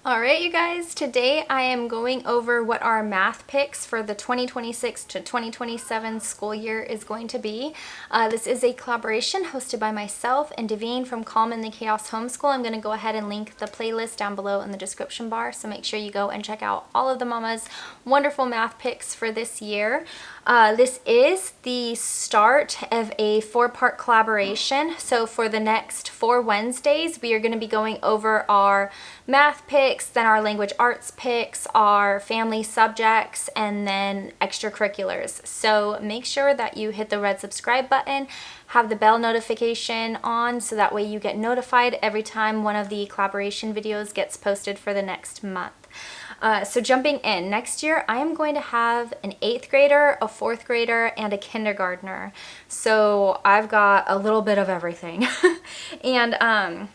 All right, you guys, today I am going over what our math picks for the 2026 to 2027 school year is going to be. This is a collaboration hosted by myself and Devine from Calm in the Chaos Homeschool. I'm going to go ahead and link the playlist down below in the description bar, so make sure you go and check out all of the mama's wonderful math picks for this year. This is the start of a 4-part collaboration. So for the next 4 Wednesdays, we are going to be going over our math picks, then our language arts picks, our family subjects, and then extracurriculars. So make sure that you hit the red subscribe button, have the bell notification on so that way you get notified every time one of the collaboration videos gets posted for the next month. So jumping in, next year I am going to have an 8th grader, a 4th grader, and a kindergartner. So I've got a little bit of everything. And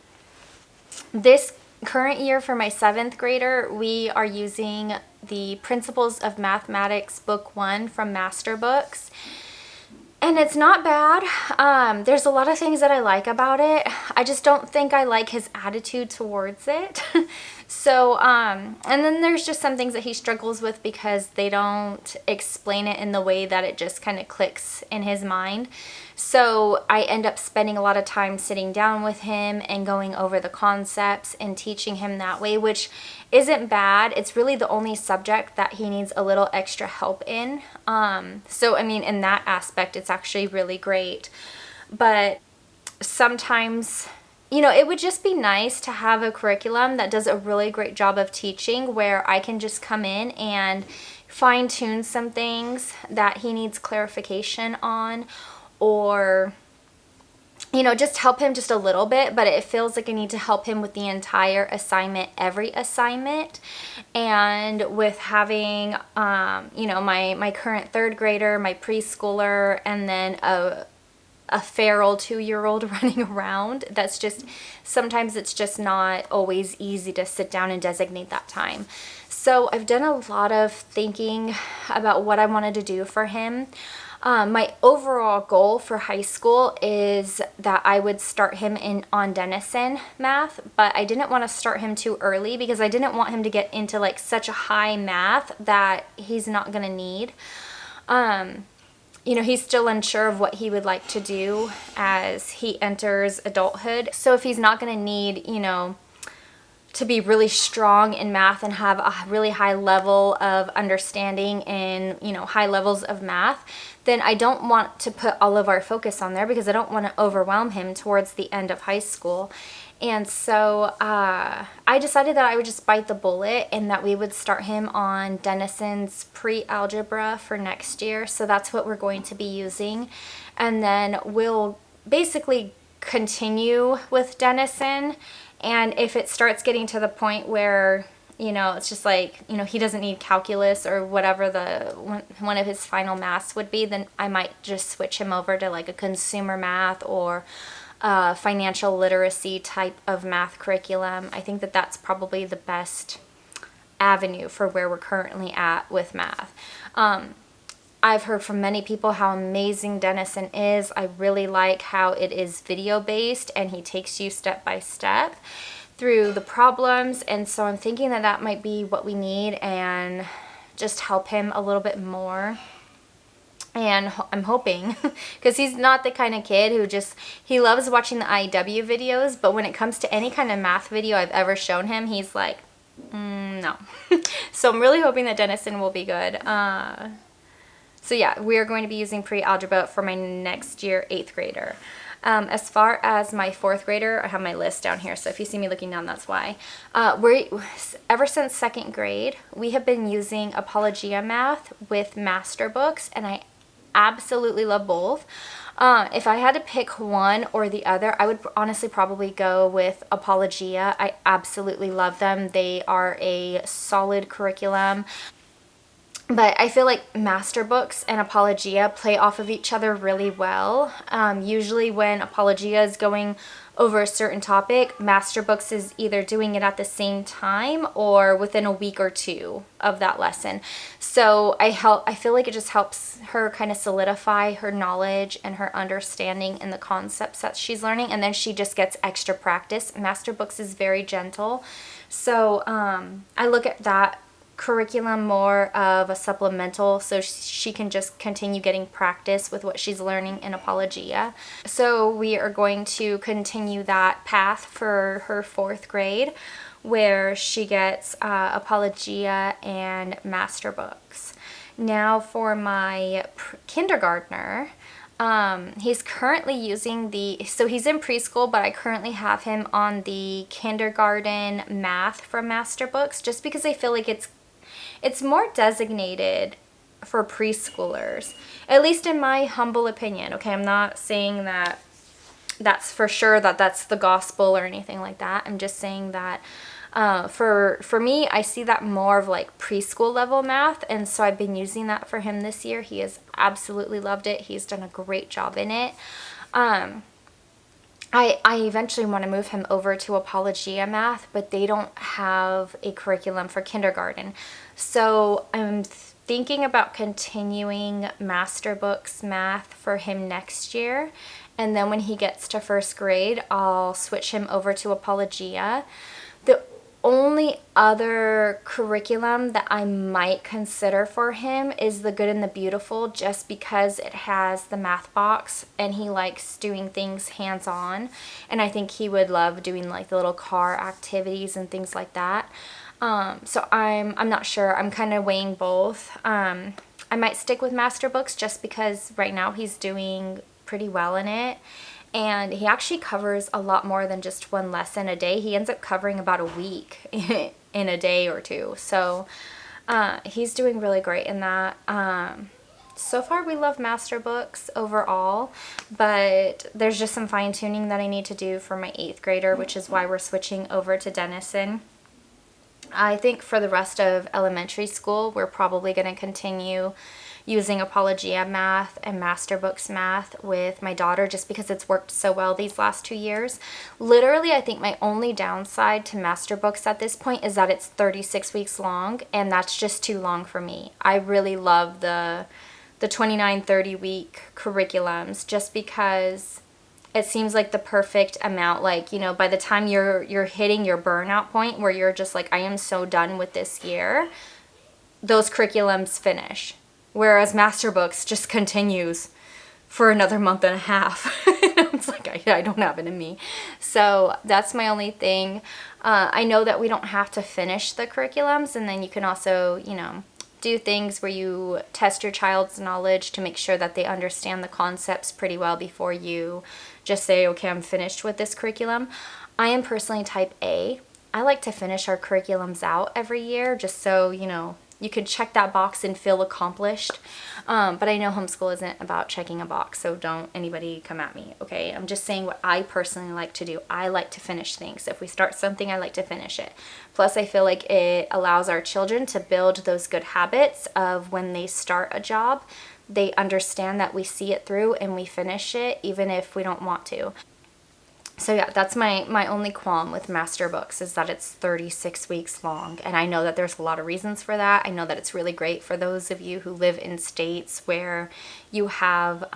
this current year for my 7th grader, we are using the Principles of Mathematics Book 1 from Master Books. And it's not bad. There's a lot of things that I like about it. I just don't think I like his attitude towards it. So, and then there's just some things that he struggles with because they don't explain it in the way that it just kind of clicks in his mind. So I end up spending a lot of time sitting down with him and going over the concepts and teaching him that way, which isn't bad. It's really the only subject that he needs a little extra help in. So, I mean, in that aspect, it's actually really great. But sometimes, you know, it would just be nice to have a curriculum that does a really great job of teaching where I can just come in and fine-tune some things that he needs clarification on, or, you know, just help him just a little bit, but it feels like I need to help him with the entire assignment, every assignment. And with having, you know, my current 3rd grader, my preschooler, and then a feral 2-year-old running around, that's just, sometimes it's just not always easy to sit down and designate that time. So I've done a lot of thinking about what I wanted to do for him. My overall goal for high school is that I would start him on Denison math, but I didn't want to start him too early because I didn't want him to get into like such a high math that he's not going to need. You know, he's still unsure of what he would like to do as he enters adulthood. So if he's not going to need, you know, to be really strong in math and have a really high level of understanding in, you know, high levels of math, then I don't want to put all of our focus on there because I don't want to overwhelm him towards the end of high school. And so I decided that I would just bite the bullet and that we would start him on Denison's pre-algebra for next year. So that's what we're going to be using. And then we'll basically continue with Denison. And if it starts getting to the point where, you know, it's just like, you know, he doesn't need calculus or whatever one of his final maths would be, then I might just switch him over to like a consumer math or financial literacy type of math curriculum. I think that that's probably the best avenue for where we're currently at with math. I've heard from many people how amazing Denison is. I really like how it is video based and he takes you step by step through the problems, and so I'm thinking that that might be what we need and just help him a little bit more. And I'm hoping, because he's not the kind of kid who just, he loves watching the IW videos, but when it comes to any kind of math video I've ever shown him, he's like, no. So I'm really hoping that Denison will be good. So yeah, we are going to be using pre-algebra for my next year 8th grader. As far as my 4th grader, I have my list down here, so if you see me looking down, that's why. Ever since 2nd grade, we have been using Apologia Math with Master Books, and I absolutely love both. If I had to pick one or the other, I would honestly probably go with Apologia. I absolutely love them. They are a solid curriculum. But I feel like master books and Apologia play off of each other really well. Usually when Apologia is going over a certain topic, master books is either doing it at the same time or within a week or two of that lesson. So I feel like it just helps her kind of solidify her knowledge and her understanding in the concepts that she's learning, and then she just gets extra practice. Master books is very gentle. So I look at that curriculum more of a supplemental, so she can just continue getting practice with what she's learning in Apologia. So we are going to continue that path for her 4th grade, where she gets Apologia and master books. Now for my kindergartner, he's currently using so he's in preschool, but I currently have him on the kindergarten math from master books, just because I feel like it's more designated for preschoolers, at least in my humble opinion. Okay, I'm not saying that that's for sure that that's the gospel or anything like that. I'm just saying that for me, I see that more of like preschool level math, and so I've been using that for him this year. He has absolutely loved it. He's done a great job in it. I eventually want to move him over to Apologia math, but they don't have a curriculum for kindergarten. So I'm thinking about continuing master books math for him next year. And then when he gets to 1st grade, I'll switch him over to Apologia. The only other curriculum that I might consider for him is the Good and the Beautiful, just because it has the math box and he likes doing things hands-on, and I think he would love doing like the little car activities and things like that. So I'm not sure. I'm kind of weighing both. I might stick with master books just because right now he's doing pretty well in it. And he actually covers a lot more than just one lesson a day. He ends up covering about a week in a day or two. So he's doing really great in that. So far, we love master books overall, but there's just some fine tuning that I need to do for my 8th grader, which is why we're switching over to Denison. I think for the rest of elementary school, we're probably going to continue using Apologia math and master books math with my daughter, just because it's worked so well these last 2 years. Literally, I think my only downside to master books at this point is that it's 36 weeks long, and that's just too long for me. I really love the 29, 30 week curriculums, just because it seems like the perfect amount. Like, you know, by the time you're hitting your burnout point where you're just like, I am so done with this year, those curriculums finish. Whereas master books just continues for another month and a half. It's like, I don't have it in me. So that's my only thing. I know that we don't have to finish the curriculums, and then you can also, you know, do things where you test your child's knowledge to make sure that they understand the concepts pretty well before you just say, okay, I'm finished with this curriculum. I am personally type A. I like to finish our curriculums out every year, just so, you know, you could check that box and feel accomplished. But I know homeschool isn't about checking a box, so don't anybody come at me, okay? I'm just saying what I personally like to do. I like to finish things. If we start something, I like to finish it. Plus, I feel like it allows our children to build those good habits of when they start a job, they understand that we see it through and we finish it, even if we don't want to. So yeah, that's my only qualm with master books, is that it's 36 weeks long. And I know that there's a lot of reasons for that. I know that it's really great for those of you who live in states where you have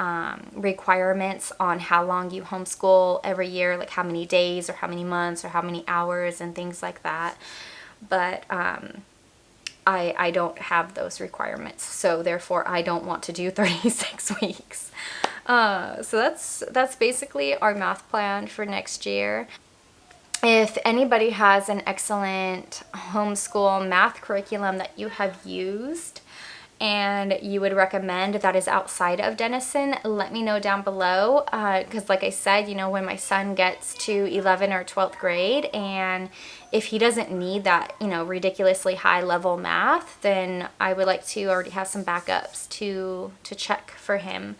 requirements on how long you homeschool every year, like how many days or how many months or how many hours and things like that. But I don't have those requirements, so therefore I don't want to do 36 weeks. So that's basically our math plan for next year. If anybody has an excellent homeschool math curriculum that you have used and you would recommend that is outside of Denison, let me know down below, because like I said, you know, when my son gets to 11th or 12th grade, and if he doesn't need that, you know, ridiculously high level math, then I would like to already have some backups to check for him.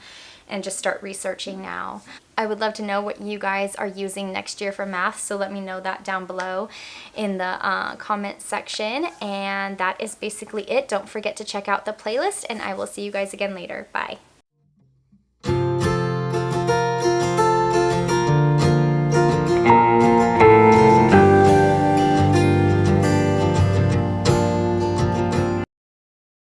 and just start researching now. I would love to know what you guys are using next year for math, so let me know that down below in the comment section. And that is basically it. Don't forget to check out the playlist, and I will see you guys again later. Bye.